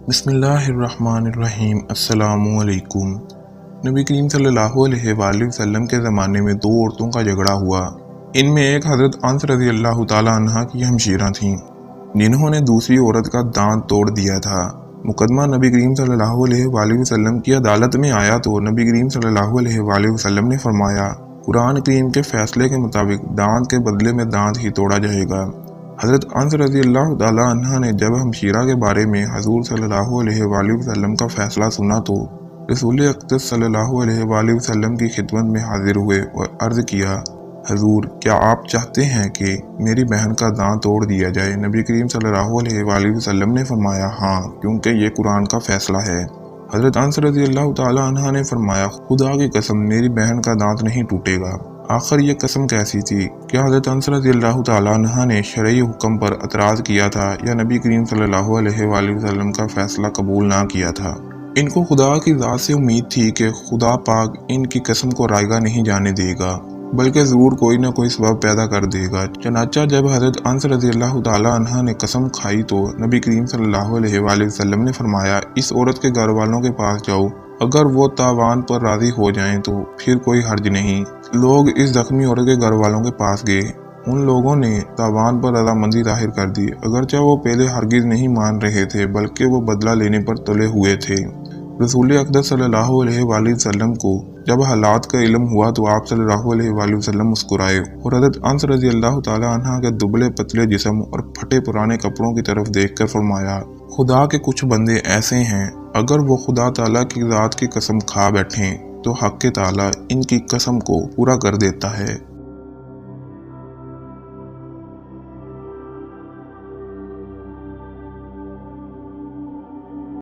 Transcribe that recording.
بسم اللہ الرحمن الرحیم۔ السلام علیکم۔ نبی کریم صلی اللہ علیہ وآلہ وسلم کے زمانے میں دو عورتوں کا جھگڑا ہوا۔ ان میں ایک حضرت انس رضی اللہ تعالی عنہ کی ہمشیرہ تھیں جنہوں نے دوسری عورت کا دانت توڑ دیا تھا۔ مقدمہ نبی کریم صلی اللہ علیہ وآلہ وسلم کی عدالت میں آیا تو نبی کریم صلی اللہ علیہ وآلہ وسلم نے فرمایا، قرآن کریم کے فیصلے کے مطابق دانت کے بدلے میں دانت ہی توڑا جائے گا۔ حضرت انس رضی اللہ تعالی عنہ نے جب ہمشیرہ کے بارے میں حضور صلی اللہ علیہ وآلہ وسلم کا فیصلہ سنا تو رسول اقدس صلی اللہ علیہ وآلہ وسلم کی خدمت میں حاضر ہوئے اور عرض کیا، حضور کیا آپ چاہتے ہیں کہ میری بہن کا دانت توڑ دیا جائے؟ نبی کریم صلی اللہ علیہ وآلہ وسلم نے فرمایا، ہاں، کیونکہ یہ قرآن کا فیصلہ ہے۔ حضرت انس رضی اللہ تعالی عنہ نے فرمایا، خدا کی قسم میری بہن کا دانت نہیں ٹوٹے گا۔ آخر یہ قسم کیسی تھی؟ کیا حضرت انس رضی اللہ تعالی عنہ نے شرعی حکم پر اعتراض کیا تھا یا نبی کریم صلی اللہ علیہ وآلہ وسلم کا فیصلہ قبول نہ کیا تھا؟ ان کو خدا کی ذات سے امید تھی کہ خدا پاک ان کی قسم کو رائگاں نہیں جانے دے گا، بلکہ ضرور کوئی نہ کوئی سبب پیدا کر دے گا۔ چنانچہ جب حضرت انس رضی اللہ تعالی عنہ نے قسم کھائی تو نبی کریم صلی اللہ علیہ وآلہ وسلم نے فرمایا، اس عورت کے گھر والوں کے پاس جاؤ، اگر وہ تاوان پر راضی ہو جائیں تو پھر کوئی حرج نہیں۔ لوگ اس زخمی عورت کے گھر والوں کے پاس گئے۔ ان لوگوں نے تاوان پر رضامندی ظاہر کر دی، اگرچہ وہ پہلے ہرگز نہیں مان رہے تھے بلکہ وہ بدلہ لینے پر تلے ہوئے تھے۔ رسول اقدس صلی اللہ علیہ وآلہ وسلم کو جب حالات کا علم ہوا تو آپ صلی اللہ علیہ وآلہ وسلم مسکرائے اور حضرت انس رضی اللہ تعالی عنہ کے دبلے پتلے جسم اور پھٹے پرانے کپڑوں کی طرف دیکھ کر فرمایا، خدا کے کچھ بندے ایسے ہیں، اگر وہ خدا تعالیٰ کی ذات کی قسم کھا بیٹھیں تو حق تعالیٰ ان کی قسم کو پورا کر دیتا ہے۔